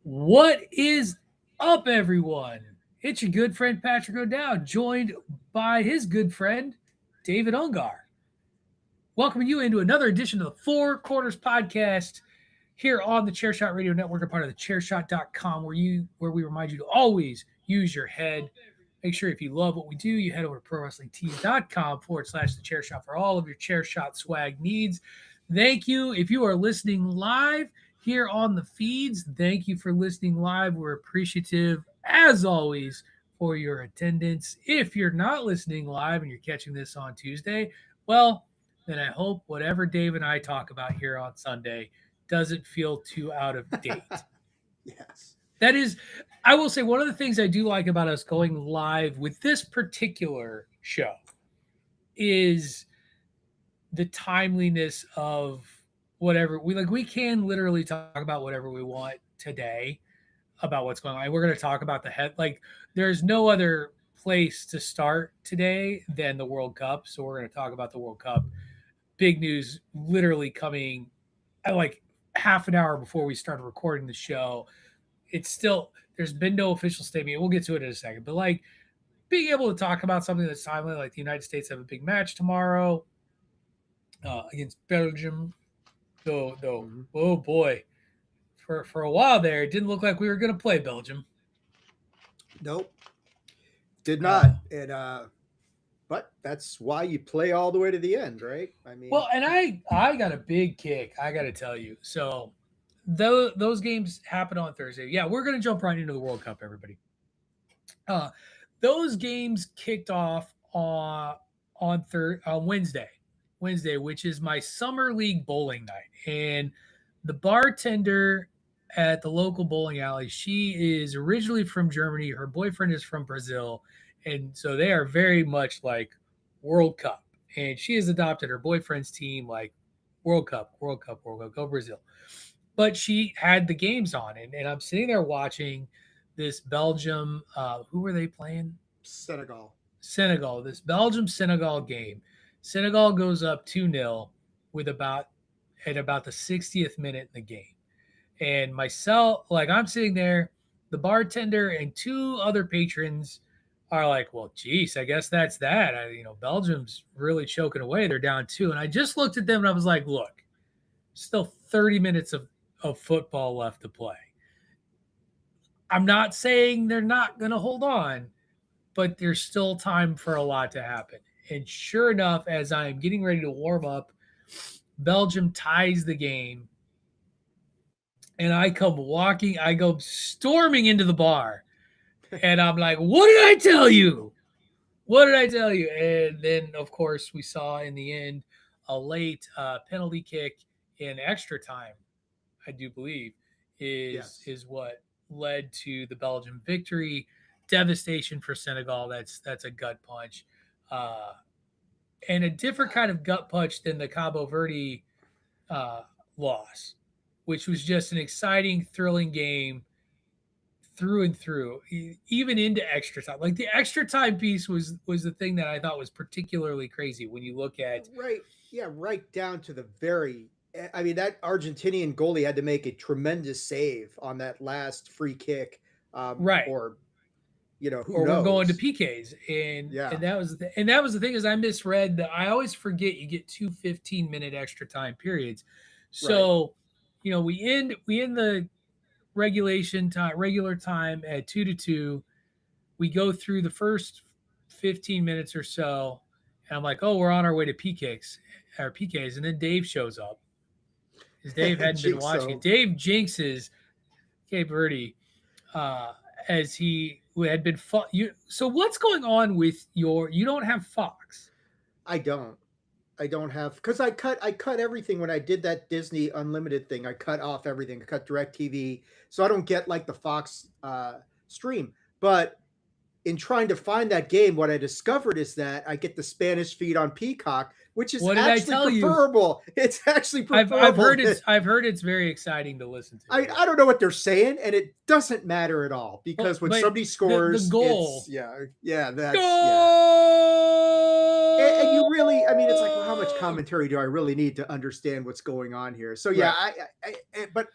What is up, everyone? It's your good friend Patrick O'Dowd, joined by his good friend David Ungar. Welcoming you into another edition of the Four Quarters Podcast here on the Chairshot Radio Network, a part of the Chairshot.com, where we remind you to always use your head. Make sure if you love what we do, you head over to ProWrestlingTees.com/the Chairshot for all of your Chairshot swag needs. Thank you. If you are listening live here on the feeds, thank you for listening live. We're appreciative, as always, for your attendance. If you're not listening live and you're catching this on Tuesday, well, then I hope whatever Dave and I talk about here on Sunday doesn't feel too out of date. Yes. That is, I will say, one of the things I do like about us going live with this particular show is the timeliness of whatever we like. We can literally talk about whatever we want today about what's going on. We're going to talk about the head. Like, there's no other place to start today than the World Cup. So we're going to talk about the World Cup. Big news literally coming at like half an hour before we started recording the show. It's still, there's been no official statement. We'll get to it in a second. But like being able to talk about something that's timely, like the United States have a big match tomorrow against Belgium. Though, oh boy, for a while there, it didn't look like we were going to play Belgium. Nope. Did not. But that's why you play all the way to the end, right? I mean, well, and I got a big kick, I got to tell you. So those games happen on Thursday. Yeah, we're going to jump right into the World Cup, everybody. Those games kicked off on Wednesday, which is my summer league bowling night. And the bartender at the local bowling alley, she is originally from Germany. Her boyfriend is from Brazil. And so they are very much like World Cup. And she has adopted her boyfriend's team like World Cup, go Brazil. But she had the games on, and I'm sitting there watching this Belgium. Who were they playing? Senegal. This Belgium-Senegal game. Senegal goes up 2-0 at about the 60th minute in the game. And myself, like I'm sitting there, the bartender and two other patrons are like, well, geez, I guess that's that. Belgium's really choking away. They're down 2. And I just looked at them and I was like, look, still 30 minutes of football left to play. I'm not saying they're not going to hold on, but there's still time for a lot to happen. And sure enough, as I'm getting ready to warm up, Belgium ties the game. And I go storming into the bar. And I'm like, what did I tell you? What did I tell you? And then, of course, we saw in the end a late penalty kick in extra time, I do believe, is what led to the Belgian victory. Devastation for Senegal. That's a gut punch. And a different kind of gut punch than the Cabo Verde loss, which was just an exciting, thrilling game through and through, even into extra time. Like the extra time piece was the thing that I thought was particularly crazy when you look at right down to the very. I mean, that Argentinian goalie had to make a tremendous save on that last free kick, right? Or who knows? We're going to PKs, and that was the thing is I misread that. I always forget you get 2 15-minute extra time periods. So, right. We end the regular time at 2-2. We go through the first 15 minutes or so, and I'm like, oh, we're on our way to PKs, and then Dave shows up. Because Dave hadn't been watching it. Dave jinxes Cape Verde as he had been. So what's going on with you don't have Fox? I don't have, because I cut everything when I did that Disney Unlimited thing. I cut off everything. I cut DirecTV, so I don't get like the Fox stream. But in trying to find that game, what I discovered is that I get the Spanish feed on Peacock, which is actually preferable. It's actually preferable. I've heard it's very exciting to listen to. I don't know what they're saying, and it doesn't matter at all, because when somebody scores, the goal, that's goal. And you really, I mean, it's like, well, how much commentary do I really need to understand what's going on here? So yeah, right. But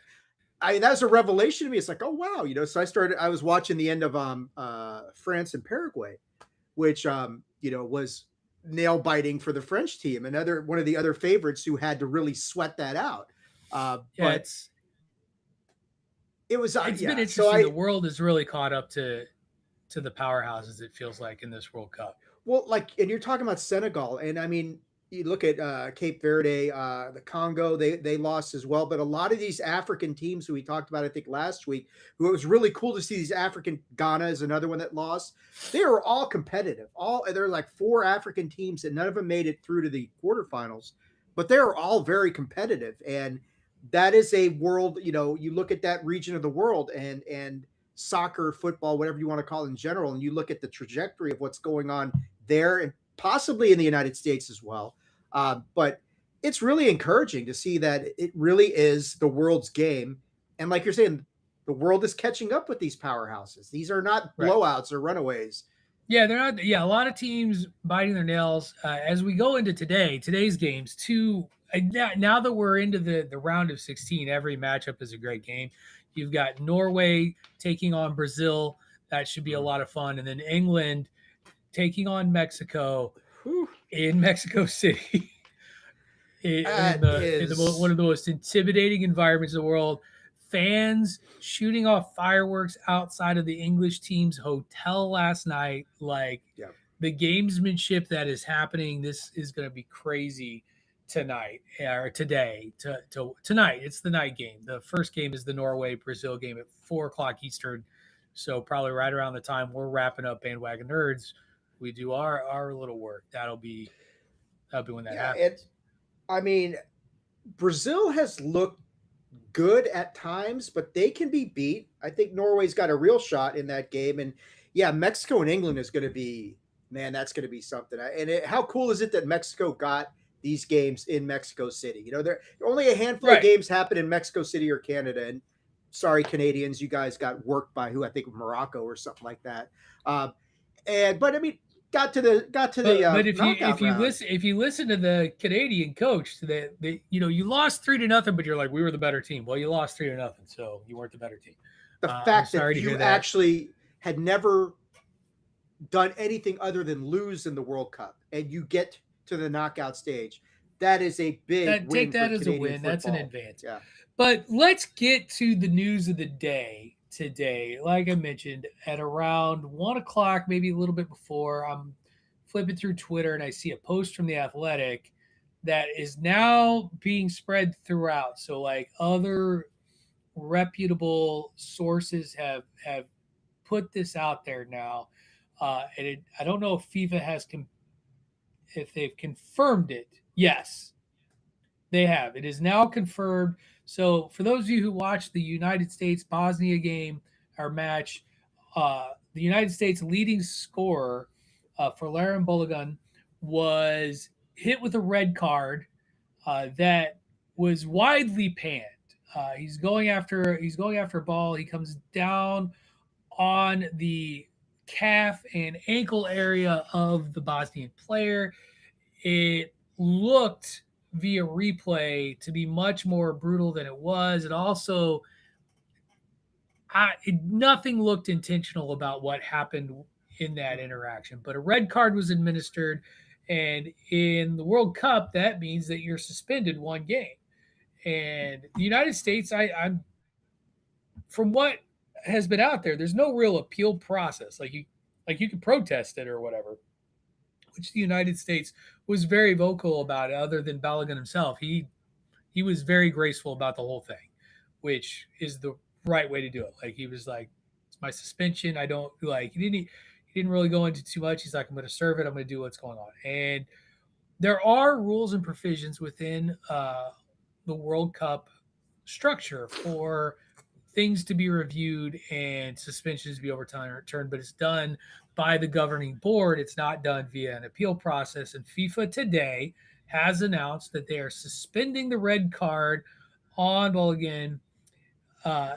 that was a revelation to me. It's like, oh wow, So I was watching the end of France and Paraguay, which was nail biting for the French team. Another one of the other favorites who had to really sweat that out. Yeah, But it was it's been yeah. So interesting. The world is really caught up to the powerhouses. It feels like in this World Cup. Well, and you're talking about Senegal, and I mean, you look at Cape Verde, the Congo, they lost as well. But a lot of these African teams who we talked about, I think last week, who it was really cool to see these African. Ghana is another one that lost. They were all competitive. There are like 4 African teams, and none of them made it through to the quarterfinals, but they are all very competitive, and that is a world. You look at that region of the world, and soccer, football, whatever you want to call it in general, and you look at the trajectory of what's going on there and possibly in the United States as well. But it's really encouraging to see that it really is the world's game. And like you're saying, the world is catching up with these powerhouses. These are not Right. blowouts or runaways. Yeah, they're not. Yeah, a lot of teams biting their nails as we go into today's games. Now that we're into the round of 16, every matchup is a great game. You've got Norway taking on Brazil. That should be a Mm. lot of fun, and then England taking on Mexico Whew. in Mexico City. That In the one is, of the most intimidating environments in the world. Fans shooting off fireworks outside of the English team's hotel last night. Like yeah. the gamesmanship that is happening. This is going to be crazy tonight or today. Tonight, it's the night game. The first game is the Norway Brazil game at 4 o'clock Eastern. So probably right around the time we're wrapping up Bandwagon Nerds, we do our little work. That'll be when that Yeah. And happens. I mean, Brazil has looked good at times, but they can be beat. I think Norway's got a real shot in that game. And yeah, Mexico and England is going to be, man, that's going to be something. How cool is it that Mexico got these games in Mexico City? There only a handful of Right. games happen in Mexico City or Canada. And sorry, Canadians, you guys got worked by who I think Morocco or something like that. But I mean, got to the knockout round. If you listen to the Canadian coach, you lost 3-0, but you're like we were the better team. Well, you lost 3-0, so you weren't the better team. The I'm fact that sorry to hear you that. actually had never done anything other than lose in the World Cup and you get to the knockout stage. That is a big Take win for that as a Canadian win. That's an football. advance. Yeah. But let's get to the news of the day today. Like I mentioned, at around 1 o'clock, maybe a little bit before, I'm flipping through Twitter and I see a post from the Athletic that is now being spread throughout. So like other reputable sources have put this out there now. I don't know if FIFA if they've confirmed it. Yes, they have. It is now confirmed. So, for those of you who watched the United States Bosnia game or match, the United States leading scorer for Laren Bologun was hit with a red card that was widely panned. He's going after a ball. He comes down on the calf and ankle area of the Bosnian player. It looked via replay to be much more brutal than it was. It also, nothing looked intentional about what happened in that interaction, but a red card was administered. And in the World Cup, that means that you're suspended 1 game. And the United States, I'm from what has been out there, there's no real appeal process. Like you can protest it or whatever, which the United States was very vocal about it, other than Balogun himself. He was very graceful about the whole thing, which is the right way to do it. Like he was like, it's my suspension. I don't like he didn't really go into too much. He's like, I'm gonna serve it, I'm gonna do what's going on. And there are rules and provisions within the World Cup structure for things to be reviewed and suspensions to be overturned, but it's done by the governing board. It's not done via an appeal process. And FIFA today has announced that they are suspending the red card on Balogun,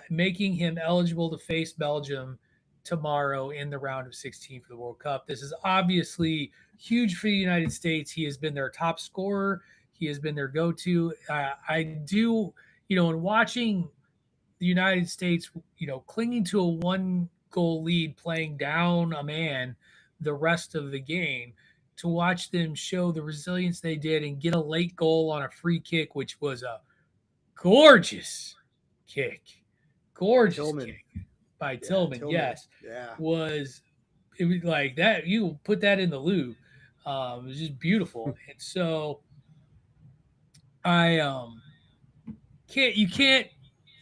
making him eligible to face Belgium tomorrow in the round of 16 for the World Cup. This is obviously huge for the United States. He has been their top scorer. He has been their go-to. I do, in watching the United States, clinging to a one goal lead, playing down a man the rest of the game, to watch them show the resilience they did and get a late goal on a free kick, which was a gorgeous kick, gorgeous Tillman. kick by Yeah, Tillman. Tillman. Yes, Yeah. was it was like that? You put that in the loo. It was just beautiful, and so I can't you can't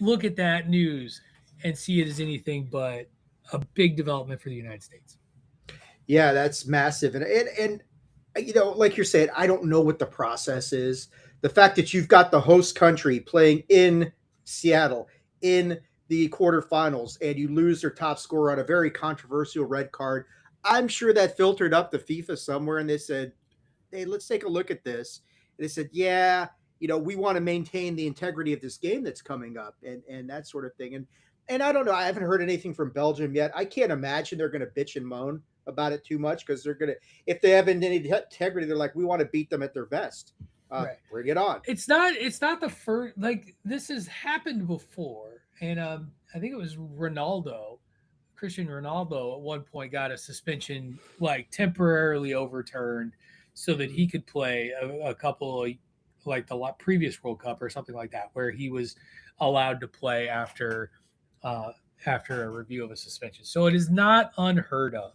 look at that news and see it as anything but a big development for the United States. Yeah, that's massive. And like you're saying, I don't know what the process is. The fact that you've got the host country playing in Seattle in the quarterfinals and you lose their top scorer on a very controversial red card, I'm sure that filtered up to FIFA somewhere and they said, hey, let's take a look at this. And they said, yeah, we want to maintain the integrity of this game that's coming up and that sort of thing. And I don't know, I haven't heard anything from Belgium yet. I can't imagine they're going to bitch and moan about it too much because they're going to, if they haven't any integrity, they're like, we want to beat them at their best. Right. Bring it on. It's not the first, like, this has happened before, and I think it was Cristian Ronaldo at one point got a suspension like temporarily overturned so that he could play a couple of, like, the previous World Cup or something like that, where he was allowed to play uh, after a review of a suspension. So it is not unheard of,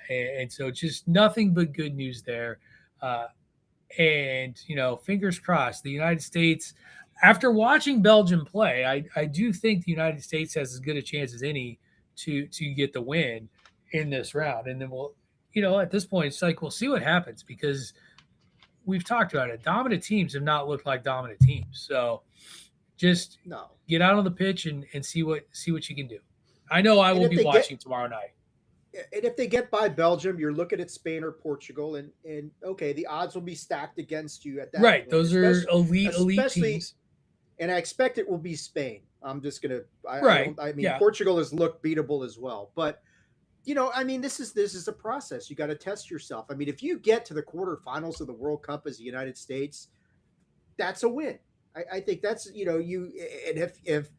and so just nothing but good news there. Uh, and fingers crossed, the United States, after watching Belgium play, I do think the United States has as good a chance as any to get the win in this round. And then we'll, at this point, it's like we'll see what happens, because we've talked about it. Dominant teams have not looked like dominant teams. So just No. get out on the pitch and see what you can do. I know I And will if be they get watching tomorrow night. and if they get by Belgium, you're looking at Spain or Portugal, and okay, the odds will be stacked against you at that Right. point, Those are elite especially, teams. and I expect it will be Spain. I'm just gonna, I Right. don't, I mean, Yeah. Portugal has looked beatable as well, but I mean, this is a process. You got to test yourself. I mean, if you get to the quarterfinals of the World Cup as the United States, that's a win. I think that's and if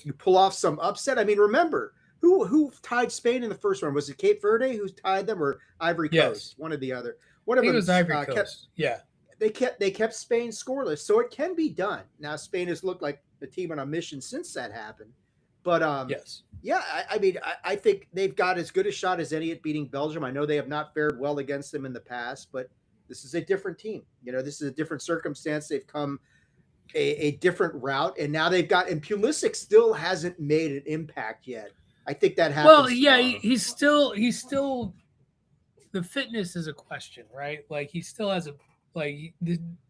you pull off some upset, I mean, remember who tied Spain in the first round? Was it Cape Verde who tied them or Ivory Yes. Coast? One or the other. One I of think it them was Ivory kept Coast. Yeah. they kept Spain scoreless, so it can be done. Now Spain has looked like the team on a mission since that happened, but Yes. yeah, I mean, I think they've got as good a shot as any at beating Belgium. I know they have not fared well against them in the past, but this is a different team. This is a different circumstance. They've come a different route, and now they've got, and Pulisic still hasn't made an impact yet. I think that Well, happens yeah, tomorrow. he's still the fitness is a question, right? Like, he still has a, like,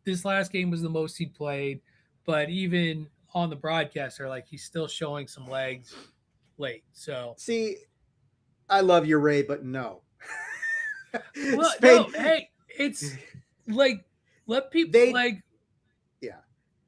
this last game was the most he played, but even on the broadcast, they're like, he's still showing some legs late. So, See, I love you, Ray, but no. well, Spain, no, hey, it's like, let people, they, like, yeah,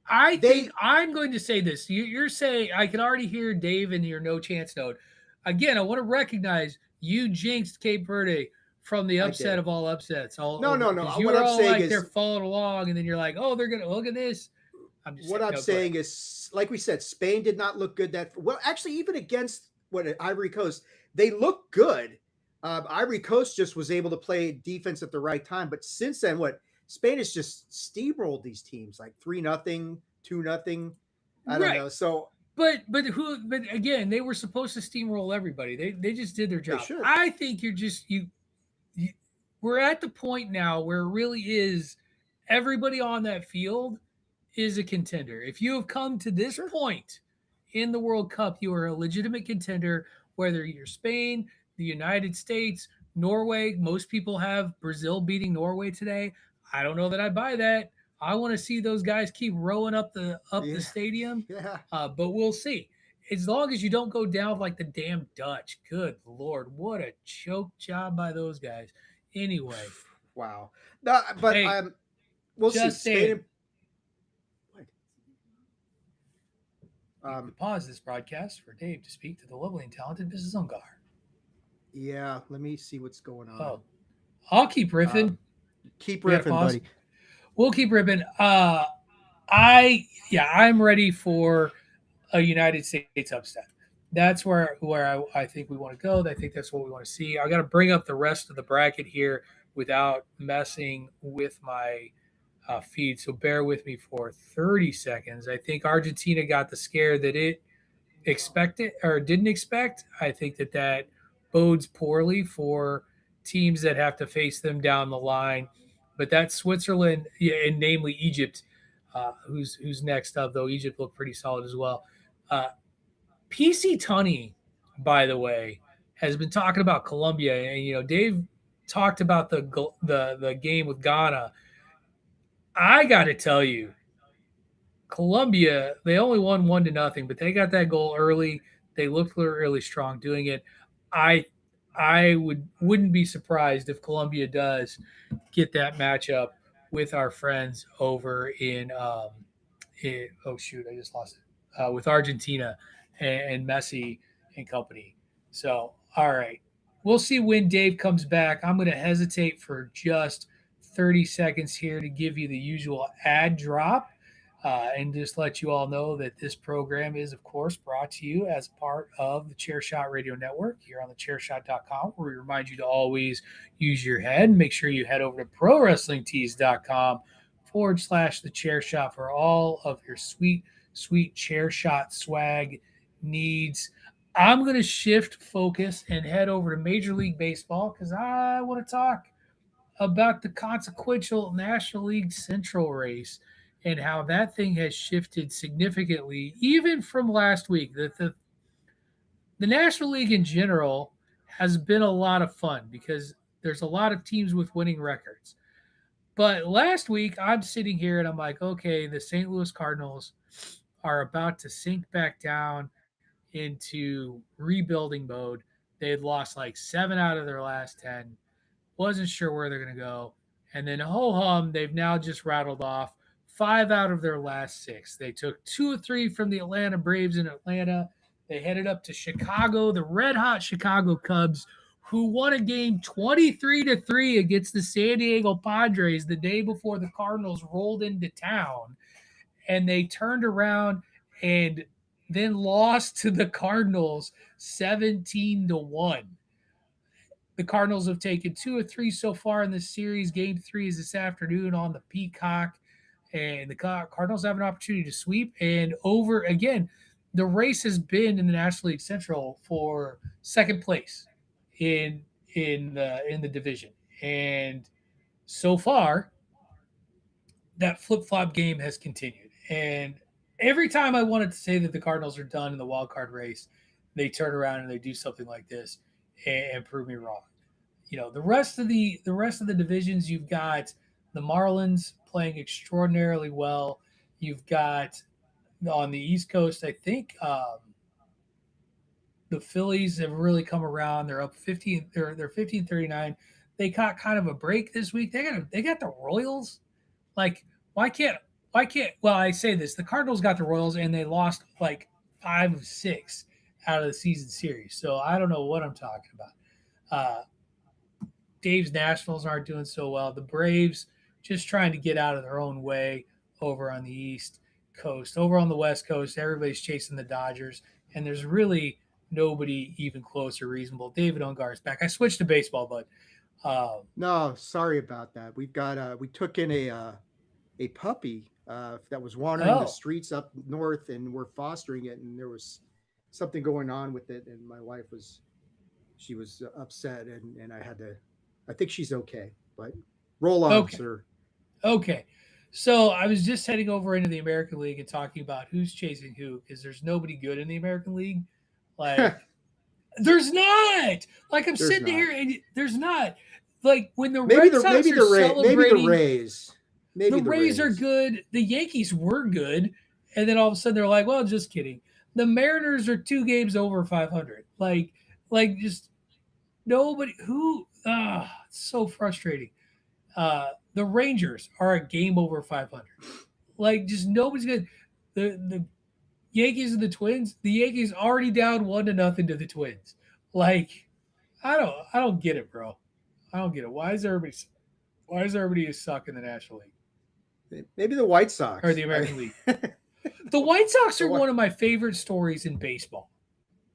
I think they, I'm going to say this. You're saying, I can already hear Dave in your no chance note. Again, I want to recognize you jinxed Cape Verde from the I upset did. of all upsets all No, over, no, no. because you What were I'm all saying like they're is, following along, and then you're like, oh, they're gonna look at this. I'm just what saying, I'm no, go ahead. saying is, like we said, Spain did not look good. That well, actually, even against Ivory Coast, they looked good. Ivory Coast just was able to play defense at the right time. But since then, what Spain has just steamrolled these teams like 3-0, 2-0. I don't Right, know. So but again, they were supposed to steamroll everybody. They just did their they job. should. I think you we're at the point now where it really is, everybody on that field is a contender. If you have come to this Sure. point in the World Cup, you are a legitimate contender, whether you're Spain, the United States, Norway. Most people have Brazil beating Norway today. I don't know that I buy that. I want to see those guys keep rowing up the Yeah. stadium, Yeah. but we'll see. As long as you don't go down like the damn Dutch. Good Lord, what a choke job by those guys. Anyway, Wow. No, but hey, we'll see. just Spain saying, and you um, could pause this broadcast for Dave to speak to the lovely and talented Mrs. Ungar. yeah. Let me see what's going on. Oh, I'll keep riffing. Um, keep We got to riffing, pause. buddy. We'll keep ripping. I'm ready for a United States upset. That's where I think we want to go. I think that's what we want to see. I got to bring up the rest of the bracket here without messing with my feed. So bear with me for 30 seconds. I think Argentina got the scare that it expected or didn't expect. I think that bodes poorly for teams that have to face them down the line. But that Switzerland, yeah, and namely Egypt, who's next up though. Egypt looked pretty solid as well. Uh, PC Tunney, by the way, has been talking about Colombia, and Dave talked about the game with Ghana. I got to tell you, Colombia, they only won 1-0, but they got that goal early. They looked really strong doing it. I I wouldn't be surprised if Colombia does get that matchup with our friends over oh shoot, I just lost it with Argentina and Messi and company. So all right, we'll see when Dave comes back. I'm going to hesitate for just 30 seconds here to give you the usual ad drop. And just let you all know that this program is, of course, brought to you as part of the Chairshot Radio Network here on the chairshot.com, where we remind you to always use your head. Make sure you head over to prowrestlingtees.com/the chair shot for all of your sweet, sweet chair shot swag needs. I'm going to shift focus and head over to Major League Baseball because I want to talk about the consequential National League Central race and how that thing has shifted significantly, even from last week. The National League in general has been a lot of fun because there's a lot of teams with winning records. But last week, I'm sitting here and I'm like, okay, the St. Louis Cardinals are about to sink back down into rebuilding mode. They had lost like 7 out of their last 10, wasn't sure where they're going to go. And then ho hum, they've now just rattled off 5 out of their last 6. They took 2 or 3 from the Atlanta Braves in Atlanta. They headed up to Chicago, the red hot Chicago Cubs, who won a game 23-3 against the San Diego Padres the day before the Cardinals rolled into town. And they turned around and then lost to the Cardinals 17-1. The Cardinals have taken 2 or 3 so far in this series. Game 3 is this afternoon on the Peacock, and the Cardinals have an opportunity to sweep. And over again, the race has been in the National League Central for second place in the division, and so far that flip flop game has continued. And every time I wanted to say that the Cardinals are done in the wild card race, they turn around and they do something like this and prove me wrong. The rest of the divisions, you've got the Marlins playing extraordinarily well. You've got on the East Coast, I think the Phillies have really come around. They're up 15. They're 15-39. They got kind of a break this week. They got the Royals. Like why can't well, I say this, the Cardinals got the Royals and they lost like 5 of 6 out of the season series. So I don't know what I'm talking about. Uh, Dave's Nationals aren't doing so well. The Braves just trying to get out of their own way over on the East Coast. Over on the West Coast, everybody's chasing the Dodgers, and there's really nobody even close or reasonable. David Ungar's back. I switched to baseball, but No, sorry about that. We took in a puppy that was wandering the oh, streets up north, and we're fostering it, and there was something going on with it, and my wife was she was upset, and I had to. I think she's okay, but roll on, okay, sir. okay. So I was just heading over into the American League and talking about who's chasing who because there's nobody good in the American League. Like there's not. Like I'm There's sitting not. here and there's not. Like when the Red Sox are Maybe the celebrating, Rays. the Maybe the Rays are Rays. good, the Yankees were good, and then all of a sudden they're like, well, just kidding. The Mariners are 2 games over 500. Like just nobody who it's so frustrating. The Rangers are a game over 500. Like just nobody's good. The Yankees and the Twins, the Yankees already down 1-0 to the Twins. Like I don't get it, bro. I don't get it. Why is everybody suck in the National League Maybe the White or Sox. the American League? The White Sox So are what? one of my favorite stories in baseball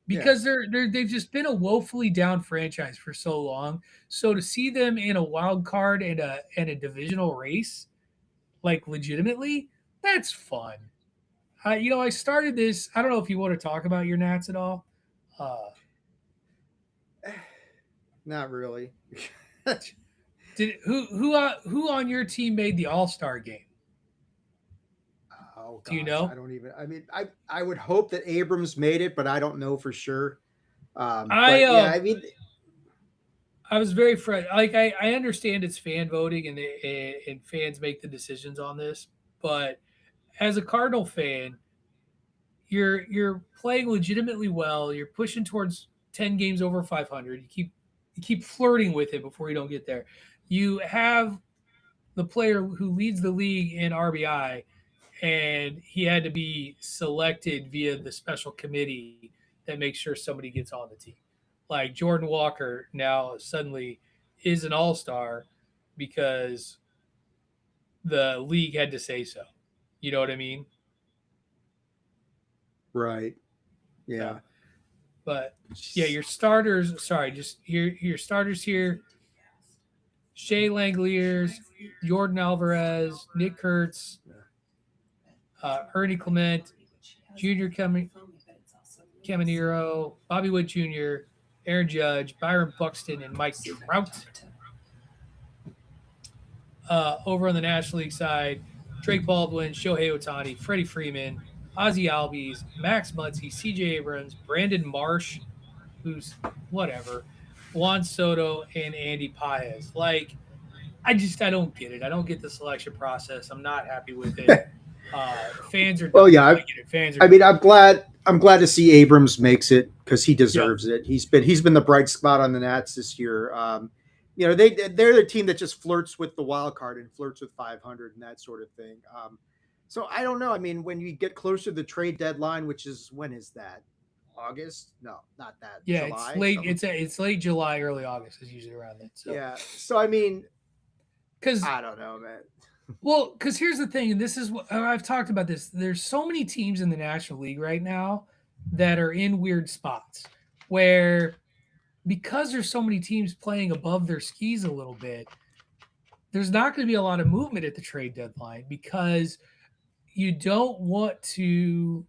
Yeah. because they've just been a woefully down franchise for so long. So to see them in a wild card and a divisional race, like legitimately, that's fun. I started this. I don't know if you want to talk about your Nats at all. Uh, Not really. did who on your team made the All Star game? Oh Do you gosh, I know? don't even. I mean, I would hope that Abrams made it, but I don't know for sure. I But yeah, I mean, I was very like I understand it's fan voting and fans make the decisions on this, but as a Cardinal fan, you're playing legitimately well. You're pushing towards 10 games over 500. You keep flirting with it before you don't get there. You have the player who leads the league in RBI, and he had to be selected via the special committee that makes sure somebody gets on the team. Like Jordan Walker now suddenly is an all star because the league had to say so. You know what I mean? right? Yeah. Yeah. But yeah, your starters, sorry, just your starters here: Shea Langoliers, Jordan Alvarez, Nick Kurtz, Ernie Clement, Junior Caminero, Bobby Wood Jr., Aaron Judge, Byron Buxton, and Mike Trout. Over on the National League side, Drake Baldwin, Shohei Otani, Freddie Freeman, Ozzy Albies, Max Muncy, CJ Abrams, Brandon Marsh, who's whatever, Juan Soto, and Andy Paez. Like, I don't get it. I don't get the selection process. I'm not happy with it. Fans are Well, dumb. yeah. I get it. Fans are I dumb. mean, I'm glad. I'm glad to see Abrams makes it because he Yep. deserves it. He's been the bright spot on the Nats this year. They're the team that just flirts with the wild card and flirts with 500 and that sort of thing. So I don't know. I mean, when you get closer to the trade deadline, which is when is that? August? No, not that. Yeah, it's July? late. Something. It's late July, early August is usually around then. So, Yeah. So I mean, because I don't know, man. because here's the thing, and this is what I've talked about this. There's so many teams in the National League right now that are in weird spots where because there's so many teams playing above their skis a little bit, there's not going to be a lot of movement at the trade deadline because you don't want to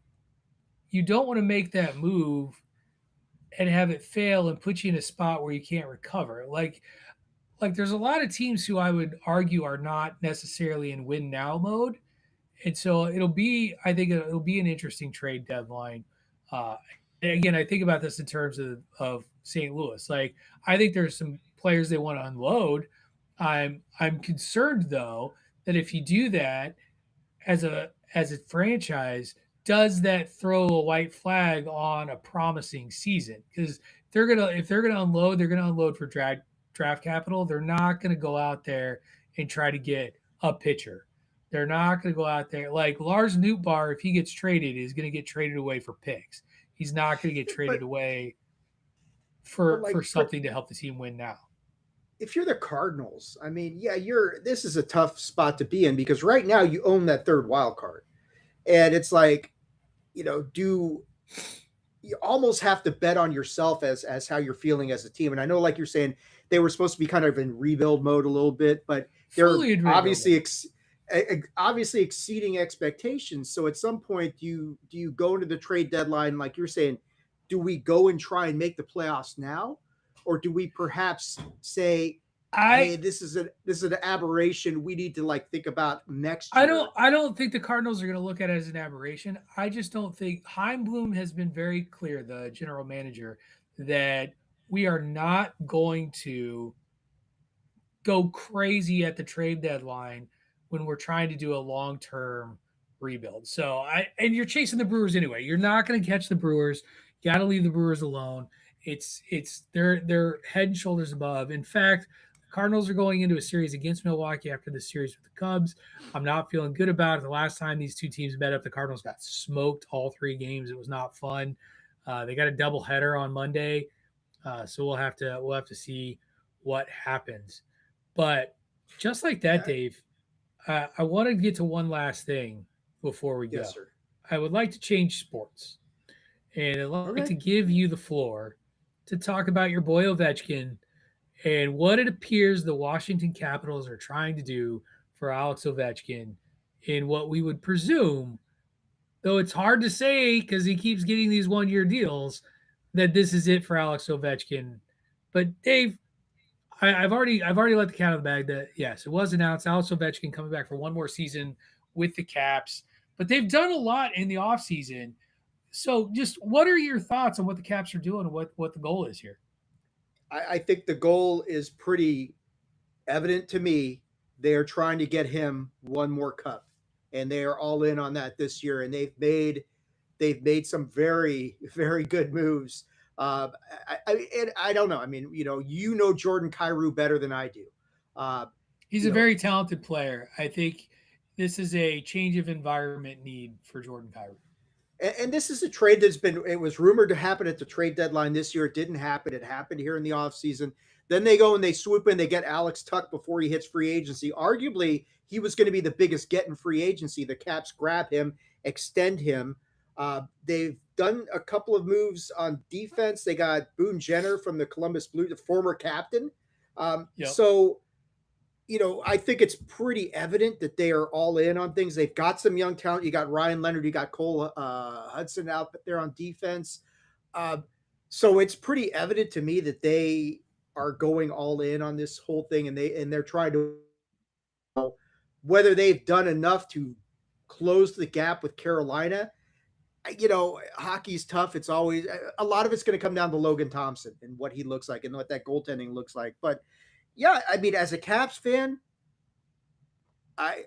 you don't want to make that move and have it fail and put you in a spot where you can't recover. Like there's a lot of teams who I would argue are not necessarily in win now mode. And so I think it'll be an interesting trade deadline. And again, I think about this in terms of St. Louis. Like, I think there's some players they want to unload. I'm concerned though that if you do that as a franchise, does that throw a white flag on a promising season? Because if they're gonna unload, they're gonna unload for draft capital. They're not gonna go out there and try to get a pitcher. They're not gonna go out there like Lars Nootbaar. If he gets traded, is gonna get traded away for picks. He's not gonna get traded But away but for like something to help the team win now. if you're the Cardinals, I mean, yeah, you're this is a tough spot to be in because right now you own that third wild card. And it's like, do you almost have to bet on yourself as how you're feeling as a team. And I know, like you're saying, they were supposed to be kind of in rebuild mode a little bit, but they're Fully in rebuild mode. obviously exceeding expectations. So at some point, do you go into the trade deadline like you're saying? Do we go and try and make the playoffs now, or do we perhaps say, I "Hey, this is an aberration. We need to like think about next I don't year." I don't think the Cardinals are going to look at it as an aberration. I just don't think Heimblum has been very clear, the general manager, that we are not going to go crazy at the trade deadline when we're trying to do a long-term rebuild. So and you're chasing the Brewers anyway. You're not going to catch the Brewers. You got to leave the Brewers alone. It's they're head and shoulders above. In fact, the Cardinals are going into a series against Milwaukee after the series with the Cubs. I'm not feeling good about it. The last time these two teams met up, the Cardinals got smoked all three games. It was not fun. They got a doubleheader on Monday, so we'll have to see what happens. But just like that, Yeah, Dave, I want to get to one last thing before we yes, go. sir. I would like to change sports, and I'd like to Okay. give you the floor to talk about your boy Ovechkin and what it appears the Washington Capitals are trying to do for Alex Ovechkin in what we would presume, though it's hard to say because he keeps getting these 1 year deals, that this is it for Alex Ovechkin. But Dave, I've already let the cat out of the bag that yes, it was announced Alex Ovechkin coming back for one more season with the Caps, but they've done a lot in the offseason. So just what are your thoughts on what the Caps are doing and what the goal is here? I think the goal is pretty evident to me. They are trying to get him one more cup, and they are all in on that this year. And they've made some very good moves. And I don't know. I mean, Jordan Cairo better than I do. Uh, He's you a know, very talented player. I think this is a change of environment need for Jordan Cairo. and this is a trade that's been, it was rumored to happen at the trade deadline this year. It didn't happen. It happened here in the offseason. Then they go and they swoop in, they get Alex Tuck before he hits free agency. Arguably, he was going to be the biggest get in free agency. The Caps grab him, extend him. They've done a couple of moves on defense. They got Boone Jenner from the Columbus Blue, the former captain. Yep. So I think it's pretty evident that they are all in on things. They've got some young talent. You got Ryan Leonard, you got Cole Hudson out there on defense. Uh, so it's pretty evident to me that they are going all in on this whole thing, and they're trying to, whether they've done enough to close the gap with Carolina. Hockey's tough. It's always a lot of it's going to come down to Logan Thompson and what he looks like and what that goaltending looks like. But yeah, I mean, as a Caps fan, I,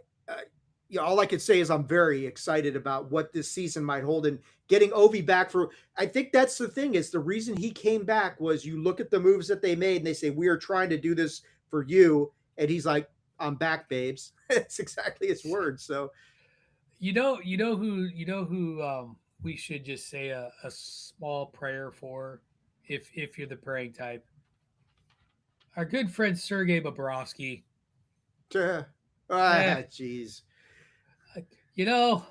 all I could say is I'm very excited about what this season might hold and getting Ovi back for. I think that's the thing is the reason he came back was you look at the moves that they made and they say we are trying to do this for you, and he's like, I'm back, babes. It's exactly his words. So You know who we should just say a small prayer for, if you're the praying type. Our good friend Sergei Bobrovsky. Eh, jeez. you know,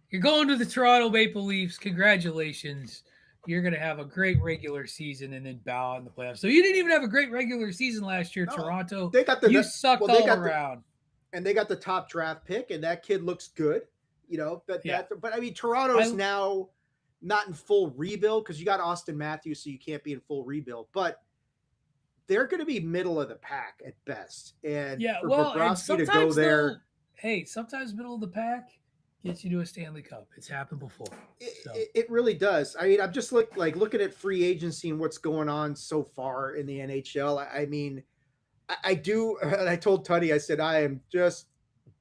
you're going to the Toronto Maple Leafs. Congratulations. You're going to have a great regular season and then bow out in the playoffs. So you didn't even have a great regular season last year, No, Toronto. they got You the sucked well, they all got the around. and they got the top draft pick, and that kid looks good. Yeah. But I mean, Toronto's I now not in full rebuild because you got Austin Matthews, so you can't be in full rebuild. But they're going to be middle of the pack at best, and Yeah, for well, and Bobrovsky to go sometimes there, though, hey, sometimes middle of the pack gets you to a Stanley Cup. It's happened before. So it really does. I mean, I'm just looking at free agency and what's going on so far in the NHL. I mean, I do, and I told Tunney, I said I am just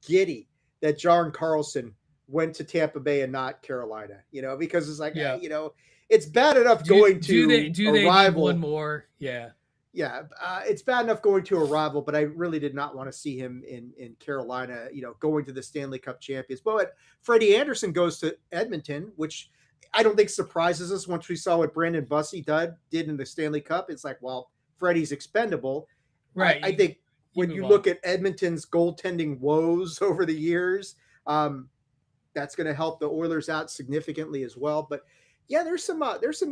giddy that John Carlson went to Tampa Bay and not Carolina, because it's like, yeah. it's bad enough Do going do they to do a they need one rival. more? Yeah. Yeah, it's bad enough going to a rival, but I really did not want to see him in Carolina, going to the Stanley Cup champions. But Freddie Anderson goes to Edmonton, which I don't think surprises us once we saw what Brandon Bussey did in the Stanley Cup. It's like, well, Freddie's expendable. Right. I think You when move you on. look at Edmonton's goaltending woes over the years, um, that's going to help the Oilers out significantly as well. But yeah, there's some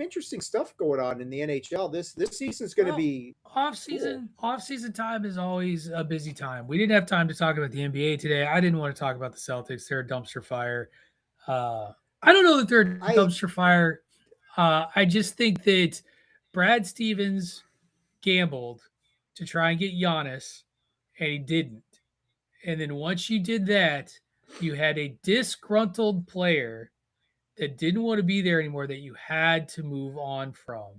interesting stuff going on in the NHL. This season's going to Well, be off cool. season off season time is always a busy time. We didn't have time to talk about the NBA today. I didn't want to talk about the Celtics. They're a dumpster fire. Uh, I don't know that they're a I dumpster fire. I just think that Brad Stevens gambled to try and get Giannis, and he didn't. And then once you did that, you had a disgruntled player that didn't want to be there anymore that you had to move on from.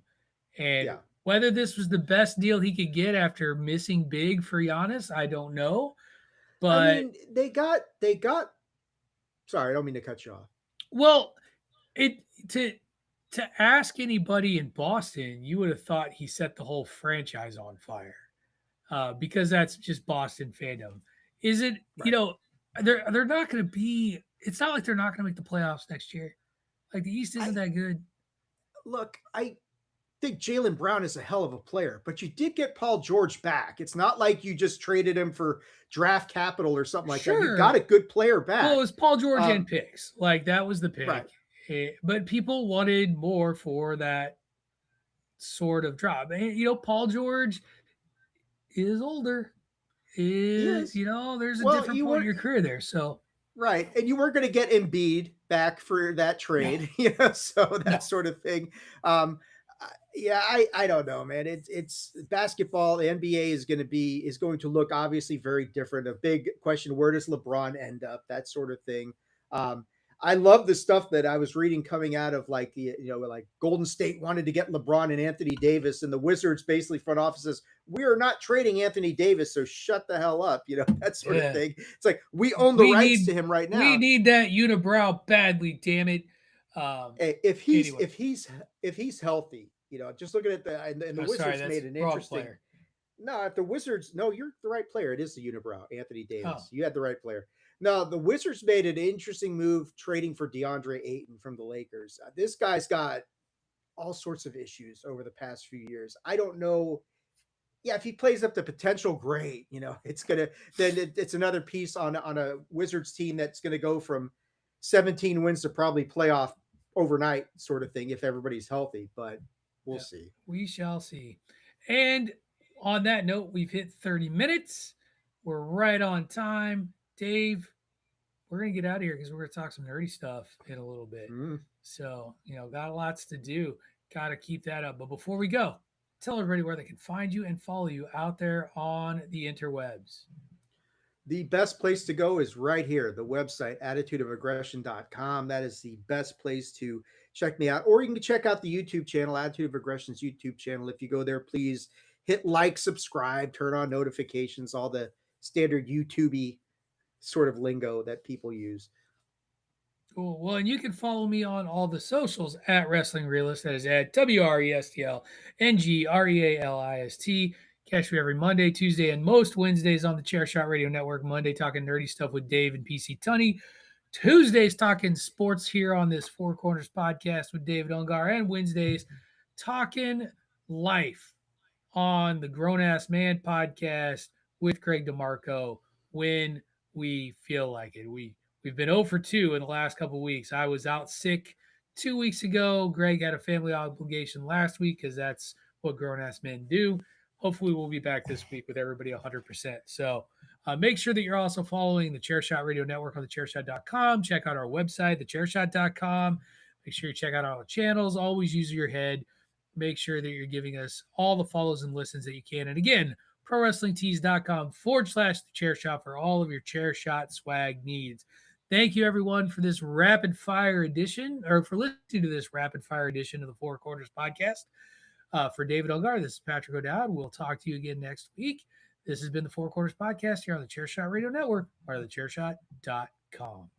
And yeah. whether this was the best deal he could get after missing big for Giannis, I don't know. I But mean, they got. Sorry, I don't mean to cut you off. well, it to ask anybody in Boston, you would have thought he set the whole franchise on fire, because that's just Boston fandom. Is it? You Right. know, they're not going to be. It's not like they're not going to make the playoffs next year. Like the East isn't I that good. look. I think Jalen Brown is a hell of a player, but you did get Paul George back. It's not like you just traded him for draft capital or something like that. You got Sure. a good player Well, it back. was Paul George and Um, picks. Like that was the right. pick. But people wanted more for that sort of drop. And, Paul George is older. He is. There's a Well, different you point in weren't your career there. So right, and you weren't going to get Embiid back for that no, trade, so that no. sort of thing. Yeah, I don't know, man. It's basketball. The NBA is going to look obviously very different. A big question: where does LeBron end up? That sort of thing. Um, I love the stuff that I was reading coming out of like like Golden State wanted to get LeBron and Anthony Davis, and the Wizards basically front offices, we are not trading Anthony Davis, so shut the hell up, that sort of Yeah. thing. It's like we own the We rights need to him right we now. need that unibrow badly, damn it. If he's Anyway. if he's healthy, just looking at and the Oh, sorry, Wizards that's made an wrong interesting. player. No, if the Wizards, no, you're the right player. It is the unibrow, Anthony Oh, Davis. You had the right player. No, the Wizards made an interesting move trading for DeAndre Ayton from the Lakers. This guy's got all sorts of issues over the past few years. I don't know. Yeah, if he plays up to potential, great. It's gonna then it's another piece on a Wizards team that's gonna go from 17 wins to probably playoff overnight sort of thing if everybody's healthy. But we'll yeah. see. We shall see. And on that note, we've hit 30 minutes. We're right on time. Dave, we're going to get out of here because we're going to talk some nerdy stuff in a little bit. Mm. So, got lots to do. Got to keep that up. But before we go, tell everybody where they can find you and follow you out there on the interwebs. The best place to go is right here, the website, attitudeofaggression.com. That is the best place to check me out. Or you can check out the YouTube channel, Attitude of Aggression's YouTube channel. If you go there, please hit like, subscribe, turn on notifications, all the standard YouTube sort of lingo that people use. Cool. Well, and you can follow me on all the socials at Wrestling Realist. That is at WRESTLNGREALIST. Catch me every Monday, Tuesday, and most Wednesdays on the Chair Shot Radio Network. Monday, talking nerdy stuff with Dave and PC Tunney. Tuesdays, talking sports here on this Four Corners podcast with David Ungar. And Wednesdays, talking life on the Grown Ass Man podcast with Craig DeMarco when we feel like it. We've been 0 for 2 in the last couple of weeks. I was out sick 2 weeks ago. Greg had a family obligation last week because that's what grown ass men do. Hopefully, we'll be back this week with everybody 100%. So make sure that you're also following the Chairshot Radio Network on thechairshot.com. Check out our website, thechairshot.com. Make sure you check out all the channels. Always use your head. Make sure that you're giving us all the follows and listens that you can. And again, prowrestlingtees.com/the chair shot for all of your chair shot swag needs. Thank you, everyone, for this rapid fire edition, or for listening to this rapid fire edition of the Four Corners podcast. For David Elgar, this is Patrick O'Dowd. We'll talk to you again next week. This has been the Four Corners podcast here on the Chairshot Radio Network, part of thechairshot.com.